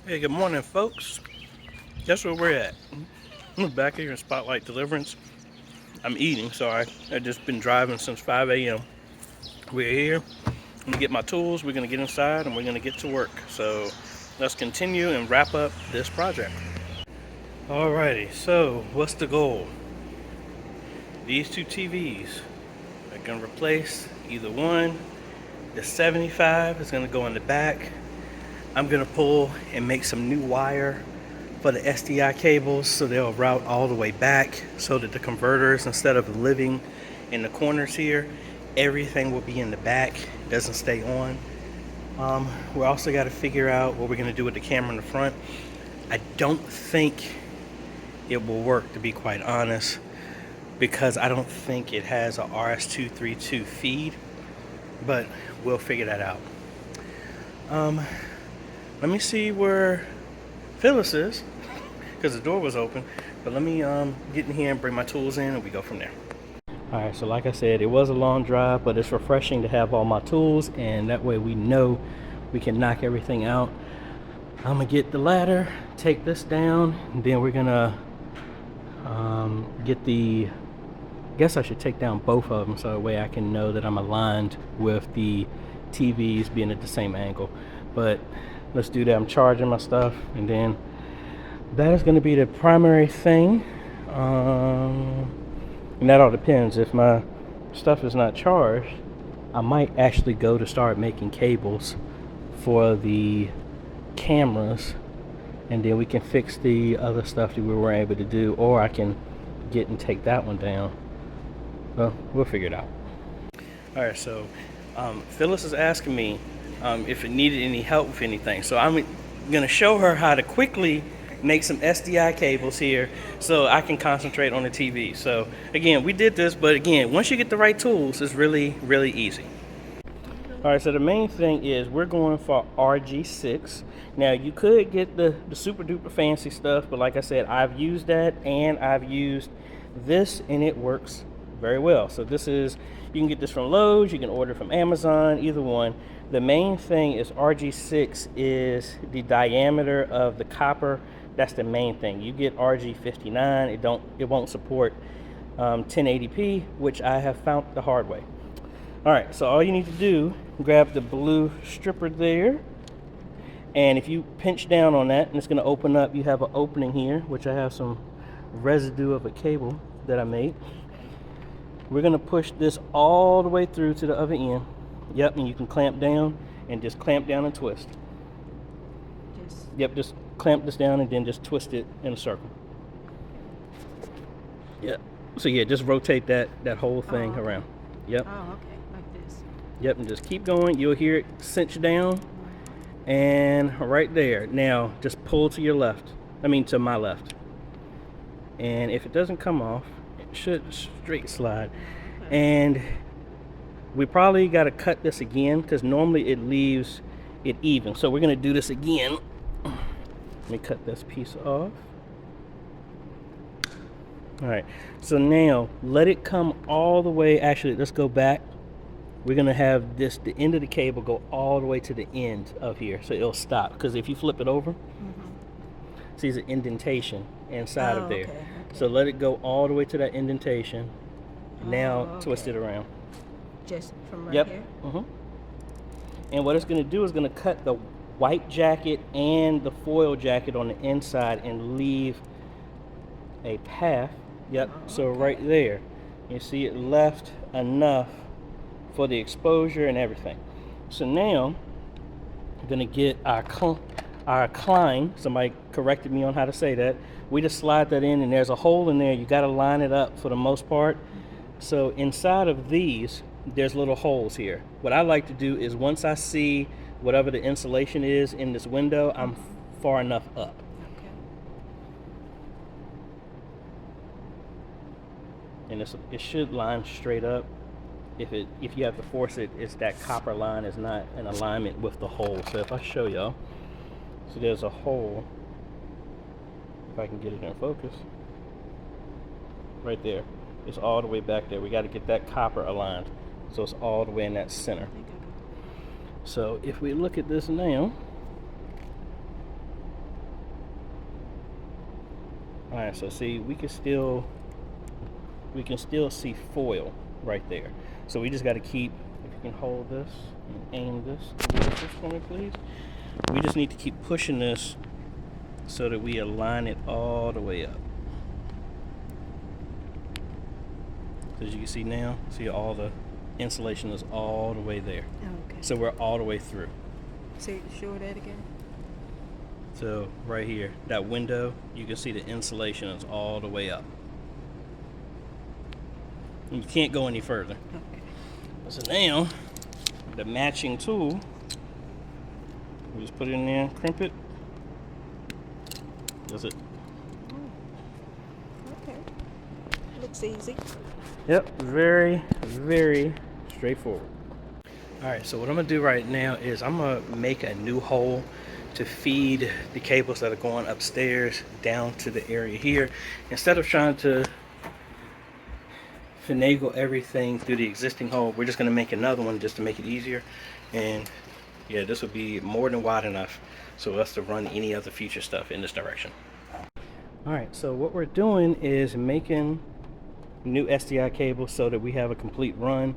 Hey, good morning, folks. Guess where we're at? I'm back here in Spotlight Deliverance. I'm eating, sorry. I've just been driving since 5 a.m. We're here. I'm gonna get my tools. We're gonna get inside and we're gonna get to work. So let's continue and wrap up this project. Alrighty, so what's the goal? These two TVs are gonna replace either one. The 75 is gonna go in the back. I'm gonna pull and make some new wire for the SDI cables so they'll route all the way back so that the converters, instead of living in the corners here, everything will be in the back. It doesn't stay on. We also got to figure out what we're going to do with the camera in the front. I don't think it will work, to be quite honest, because I don't think it has a RS-232 feed, but we'll figure that out. Let me see where Phyllis is, because the door was open. But let me get in here and bring my tools in and we go from there. Alright, so like I said, it was a long drive, but it's refreshing to have all my tools, and that way we know we can knock everything out. I'm gonna get the ladder, take this down, and then we're gonna get the, I guess I should take down both of them so that way I can know that I'm aligned with the TVs being at the same angle. But let's do that. I'm charging my stuff, and then that is going to be the primary thing. And that all depends. If my stuff is not charged, I might actually go to start making cables for the cameras, and then we can fix the other stuff that we were able to do, or I can get and take that one down. Well, we'll figure it out. All right, so Phyllis is asking me if it needed any help with anything. So I'm going to show her how to quickly make some SDI cables here so I can concentrate on the TV. So again, we did this, but again, once you get the right tools, it's really, really easy. All right, so the main thing is we're going for RG6. Now you could get the super duper fancy stuff, but like I said, I've used that and I've used this and it works very well. So this is, you can get this from Lowe's, you can order from Amazon, either one. The main thing is RG6 is the diameter of the copper. That's the main thing. You get RG59, it won't support 1080p, which I have found the hard way. All right, so all you need to do, grab the blue stripper there, and if you pinch down on that, and it's going to open up, you have an opening here, which I have some residue of a cable that I made. We're going to push this all the way through to the other end. Yep, and you can clamp down and just clamp down and twist. Yep, just clamp this down and then just twist it in a circle. Yep. So yeah, just rotate that whole thing around. Yep. Oh, okay, like this. Yep, and just keep going. You'll hear it cinch down, and right there. Now just pull to your left. I mean to my left. And if it doesn't come off, it should straight slide. And we probably got to cut this again because normally it leaves it even. So we're going to do this again. Let me cut this piece off. All right, so now let it come all the way. Actually, let's go back. We're going to have the end of the cable go all the way to the end of here. So it'll stop, because if you flip it over, see the indentation inside of there. Okay. So let it go all the way to that indentation. Now twist it around. Just from right here? And what it's going to do is going to cut the white jacket and the foil jacket on the inside and leave a path. Yep. So right there, you see it left enough for the exposure and everything. So now I'm going to get our climb. Somebody corrected me on how to say that. We just slide that in, and there's a hole in there. You got to line it up for the most part. So inside of these, there's little holes here. What I like to do is once I see whatever the insulation is in this window, I'm far enough up. Okay. And it should line straight up. If you have to force it, it's that copper line is not in alignment with the hole. So if I show y'all, so there's a hole, if I can get it in focus, right there. It's all the way back there. We got to get that copper aligned. So it's all the way in that center. So if we look at this now, Alright, so see, we can still see foil right there. So we just got to keep, if you can hold this and aim this towards this for me, please. We just need to keep pushing this so that we align it all the way up. As you can see now, see all the insulation is all the way there. Okay. So we're all the way through. So show that again. So right here, that window, you can see the insulation is all the way up. And you can't go any further. Okay. So now, the matching tool, we just put it in there, crimp it. That's it. Okay. Looks easy. Yep, very, very straightforward. Alright, so what I'm going to do right now is I'm going to make a new hole to feed the cables that are going upstairs down to the area here. Instead of trying to finagle everything through the existing hole, we're just going to make another one just to make it easier. And yeah, this would be more than wide enough so us to run any other future stuff in this direction. Alright, so what we're doing is making new SDI cables so that we have a complete run.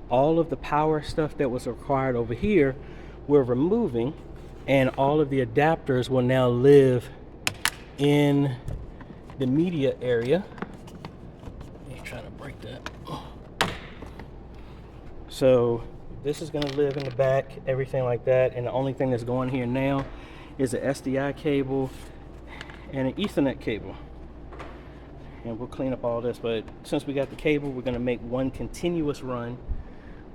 All of the power stuff that was required over here we're removing, and all of the adapters will now live in the media area. I'm trying to break that. So this is going to live in the back, everything like that, and the only thing that's going here now is an SDI cable and an Ethernet cable. And we'll clean up all this, but since we got the cable, we're going to make one continuous run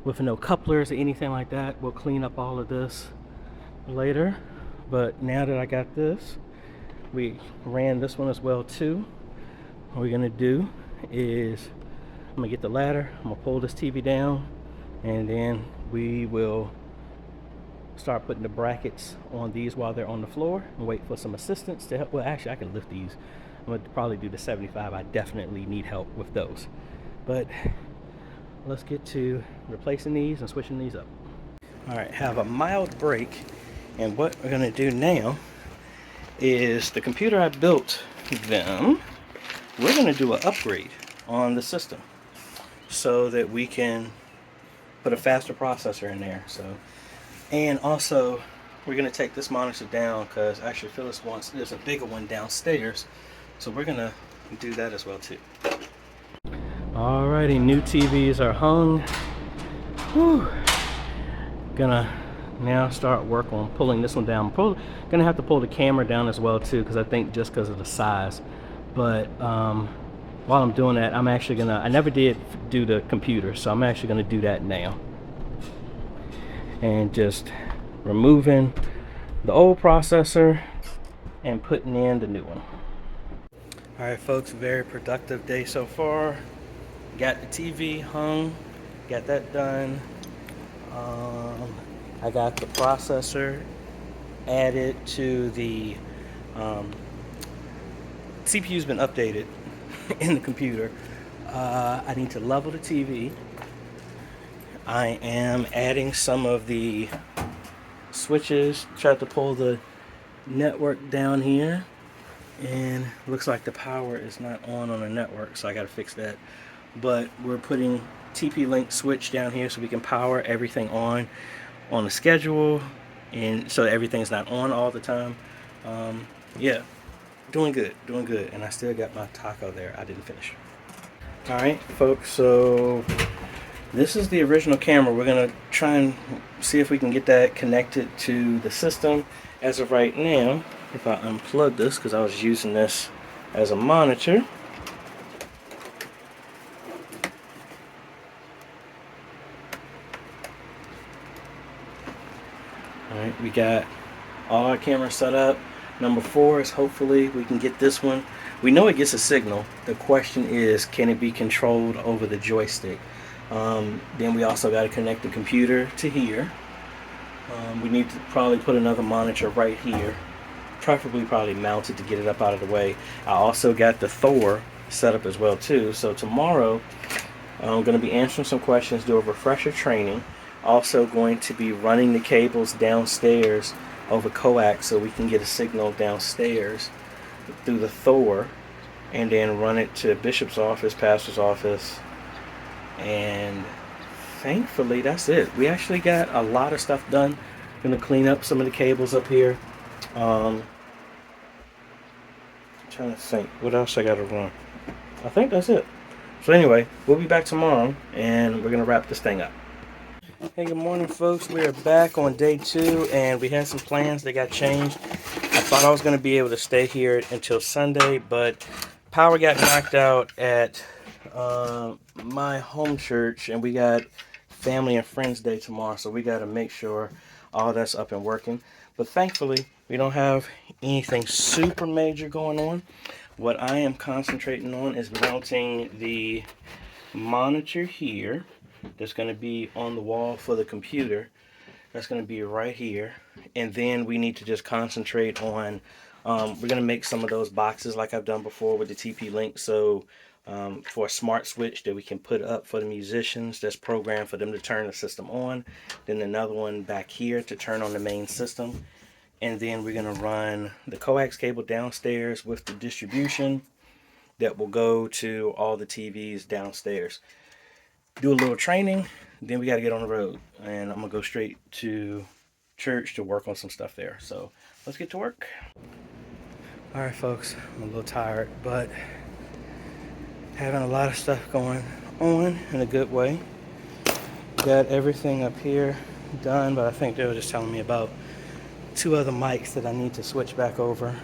with no couplers or anything like that. We'll clean up all of this later, but now that I got this, we ran this one as well too. What we're going to do is I'm going to get the ladder, I'm going to pull this TV down, and then we will start putting the brackets on these while they're on the floor and wait for some assistance to help. Well, actually I can lift these. I'm going to probably do the 75. I definitely need help with those. But let's get to replacing these and switching these up. Alright, have a mild break. And what we're going to do now is the computer I built them, we're going to do an upgrade on the system so that we can put a faster processor in there. So, and also we're going to take this monitor down because actually Phyllis wants, there's a bigger one downstairs. So we're going to do that as well too. Alrighty, new TVs are hung. Whew. Gonna now start work on pulling this one down. Gonna have to pull the camera down as well too, because I think just because of the size. But while I'm doing that, I'm actually gonna, I never did do the computer, so I'm actually gonna do that now. And just removing the old processor and putting in the new one. Alright folks, very productive day so far. Got the TV hung, got that done. I got the processor added to the CPU's been updated in the computer. I need to level the TV. I am adding some of the switches, tried to pull the network down here, and looks like the power is not on the network, so I got to fix that. But we're putting TP-Link switch down here so we can power everything on the schedule, and so everything's not on all the time. Yeah, doing good, and I still got my taco there I didn't finish. Alright folks, so this is the original camera. We're gonna try and see if we can get that connected to the system. As of right now, if I unplug this, because I was using this as a monitor, alright, we got all our cameras set up. Number 4 is hopefully we can get this one. We know it gets a signal. The question is, can it be controlled over the joystick? Then we also got to connect the computer to here. We need to probably put another monitor right here, preferably probably mounted to get it up out of the way. I also got the Thor set up as well too. So tomorrow I'm going to be answering some questions, do a refresher training. Also going to be running the cables downstairs over coax so we can get a signal downstairs through the Thor and then run it to bishop's office, pastor's office, and thankfully that's it. We actually got a lot of stuff done. Gonna clean up some of the cables up here. Trying to think what else I gotta run. I think that's it. So anyway, we'll be back tomorrow and we're gonna wrap this thing up. Hey, good morning folks. We are back on day 2 and we had some plans that got changed. I thought I was gonna be able to stay here until Sunday, but power got knocked out at my home church, and we got family and friends day tomorrow, so we got to make sure all that's up and working. But thankfully we don't have anything super major going on. What I am concentrating on is mounting the monitor here that's going to be on the wall for the computer. That's going to be right here, and then we need to just concentrate on we're going to make some of those boxes like I've done before with the TP-Link, so for a smart switch that we can put up for the musicians that's programmed for them to turn the system on, then another one back here to turn on the main system, and then we're going to run the coax cable downstairs with the distribution that will go to all the TVs downstairs. Do a little training, then we got to get on the road, and I'm going to go straight to church to work on some stuff there. So let's get to work. All right folks, I'm a little tired, but having a lot of stuff going on in a good way. Got everything up here done, but I think they were just telling me about 2 other mics that I need to switch back over.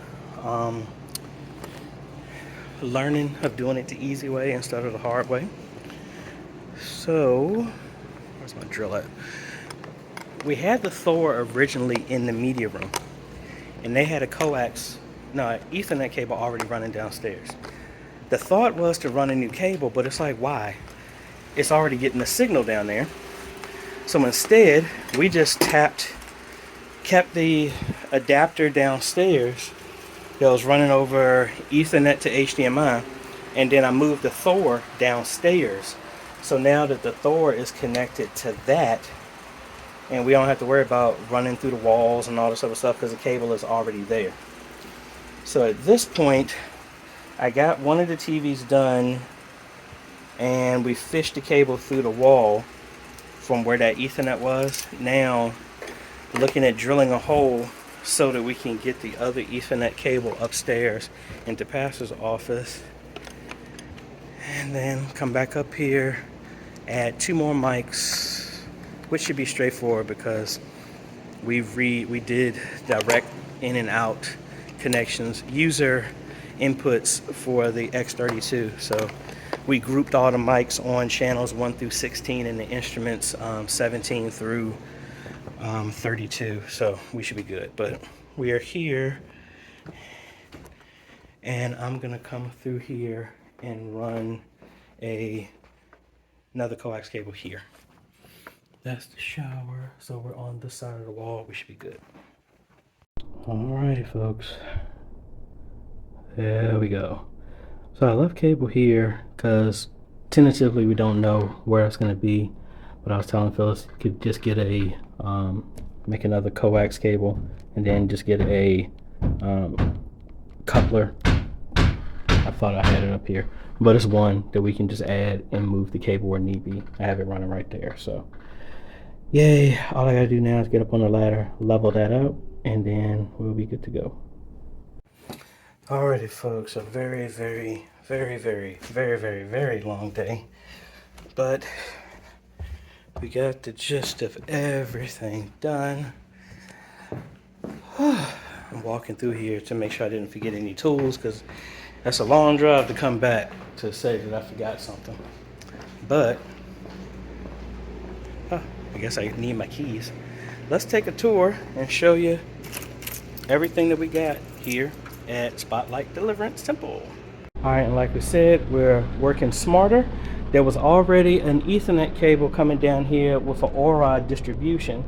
Learning of doing it the easy way instead of the hard way. So, where's my drill at? We had the Thor originally in the media room, and they had a Ethernet cable already running downstairs. The thought was to run a new cable, but it's like, why? It's already getting the signal down there. So instead, we just kept the adapter downstairs that was running over Ethernet to HDMI, and then I moved the Thor downstairs. So now that the Thor is connected to that, and we don't have to worry about running through the walls and all this other stuff because the cable is already there. So at this point, I got one of the TVs done, and we fished the cable through the wall from where that Ethernet was. Now looking at drilling a hole so that we can get the other Ethernet cable upstairs into pastor's office, and then come back up here, add 2 more mics, which should be straightforward because we did direct in and out connections, user inputs for the X32. So we grouped all the mics on channels 1 through 16 and the instruments 17 through 32. So we should be good. But we are here, and I'm gonna come through here and run another coax cable here. That's the shower, so we're on this side of the wall. We should be good. Alrighty folks, there we go. So I left cable here because tentatively we don't know where it's going to be, but I was telling Phyllis you could just get a make another coax cable and then just get a coupler. I thought I had it up here, but it's one that we can just add and move the cable where need be. I have it running right there, so yay. All I gotta do now is get up on the ladder, level that out, and then we'll be good to go. Alrighty folks, a very long day, but we got the gist of everything done. I'm walking through here to make sure I didn't forget any tools, because that's a long drive to come back to say that I forgot something. But I guess I need my keys. Let's take a tour and show you everything that we got here at Spotlight Deliverance Temple. Alright, and like we said, we're working smarter. There was already an Ethernet cable coming down here with an OROD distribution,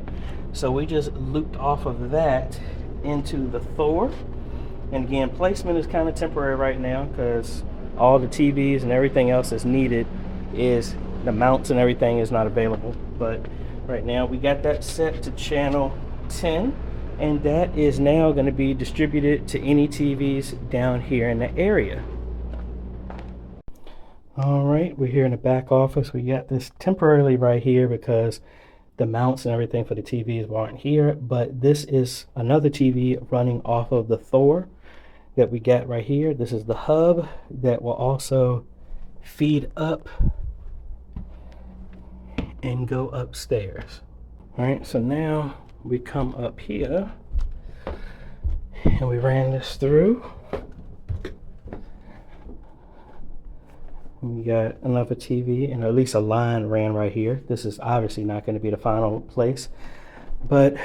so we just looped off of that into the Thor. And again, placement is kind of temporary right now because all the TVs and everything else that's needed is, the mounts and everything is not available. But right now we got that set to channel 10, and that is now going to be distributed to any TVs down here in the area. All right, we're here in the back office. We got this temporarily right here because the mounts and everything for the TVs weren't here, but this is another TV running off of the Thor that we got right here. This is the hub that will also feed up and go upstairs. All right, so now we come up here and we ran this through. We got another TV, and at least a line ran right here. This is obviously not going to be the final place, but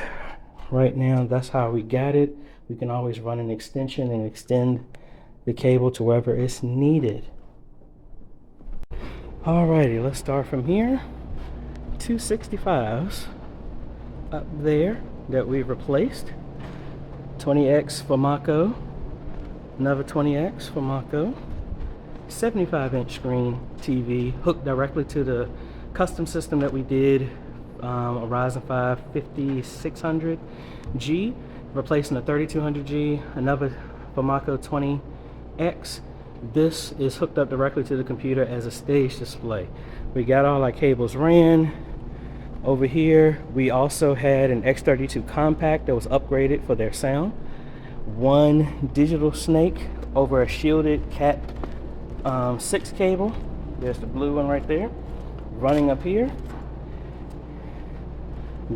right now that's how we got it. We can always run an extension and extend the cable to wherever it's needed. Alrighty, let's start from here. 265s up there that we replaced. 20X for Mako, another 20X for Mako. 75-inch screen TV hooked directly to the custom system that we did, a Ryzen 5 5600G, replacing a 3200G, another Mako 20X. This is hooked up directly to the computer as a stage display. We got all our cables ran. Over here, we also had an X32 compact that was upgraded for their sound. One digital snake over a shielded Cat 6 cable. There's the blue one right there. Running up here.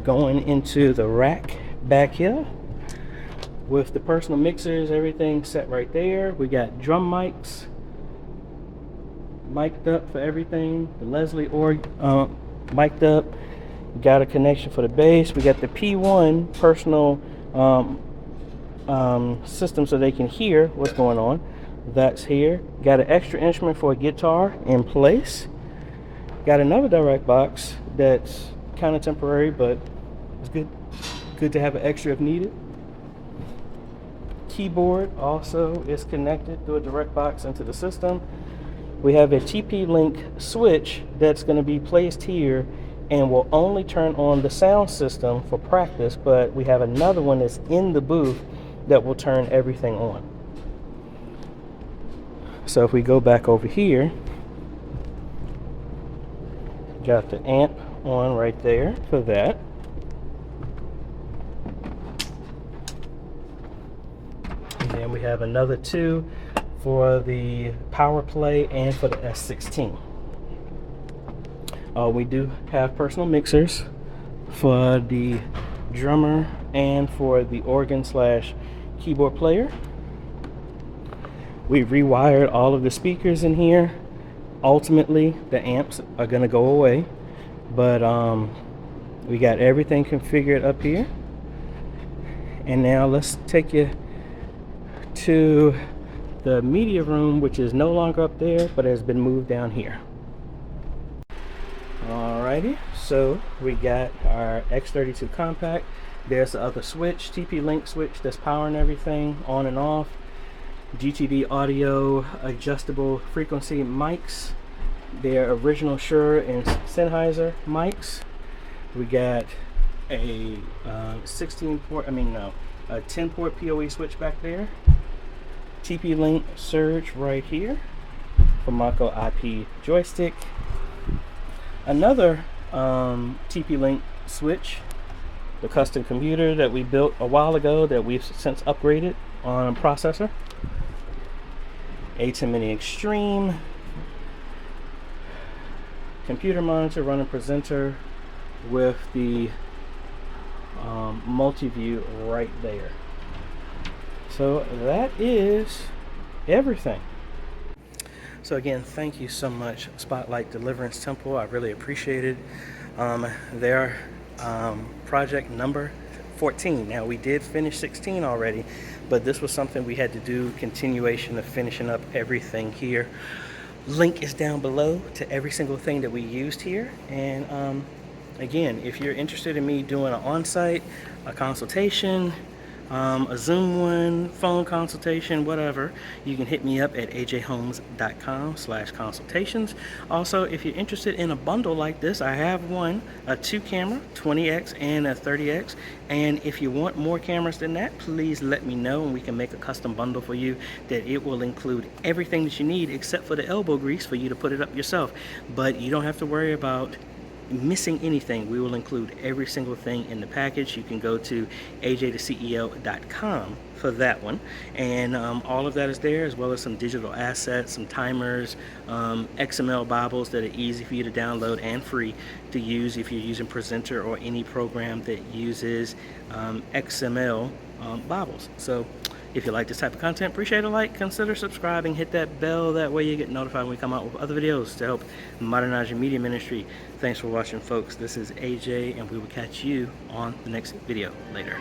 Going into the rack back here. With the personal mixers, everything set right there. We got drum mics mic'd up for everything. The Leslie org mic'd up. We got a connection for the bass. We got the P1 personal system so they can hear what's going on. That's here. Got an extra instrument for a guitar in place. Got another direct box that's kind of temporary, but it's good to have an extra if needed. Keyboard also is connected through a direct box into the system. We have a TP-Link switch that's going to be placed here and will only turn on the sound system for practice, but we have another one that's in the booth that will turn everything on. So if we go back over here, got the amp on right there for that. And then we have another two for the power play and for the S16. We do have personal mixers for the drummer and for the organ / keyboard player. We rewired all of the speakers in here. Ultimately, the amps are gonna go away, but we got everything configured up here. And now let's take you to the media room, which is no longer up there, but has been moved down here. Alrighty, so we got our X32 compact. There's the other switch, TP-Link switch that's powering everything on and off. GTD audio adjustable frequency mics, their original Shure and Sennheiser mics. We got a 10-port PoE switch back there. TP-Link Surge right here for Mako IP joystick. Another TP-Link switch, the custom computer that we built a while ago that we've since upgraded on a processor. A10 Mini Extreme, computer monitor running presenter with the multi-view right there. So that is everything. So again, thank you so much, Spotlight Deliverance Temple. I really appreciate it. Their project number 14. Now we did finish 16 already, but this was something we had to do, continuation of finishing up everything here. Link is down below to every single thing that we used here. And again, if you're interested in me doing an on-site, a consultation, a Zoom one, phone consultation, whatever, you can hit me up at ajhomes.com/consultations. Also, if you're interested in a bundle like this, I have one, a 2-camera 20x and a 30x. And if you want more cameras than that, please let me know and we can make a custom bundle for you that it will include everything that you need except for the elbow grease for you to put it up yourself. But you don't have to worry about missing anything. We will include every single thing in the package. You can go to AJaytheCEO.com for that one, and all of that is there, as well as some digital assets, some timers, XML Bibles that are easy for you to download and free to use if you're using Presenter or any program that uses XML Bibles. So if you like this type of content, appreciate a like, consider subscribing, hit that bell, that way you get notified when we come out with other videos to help modernize your media ministry. Thanks for watching, folks. This is AJ, and we will catch you on the next video later.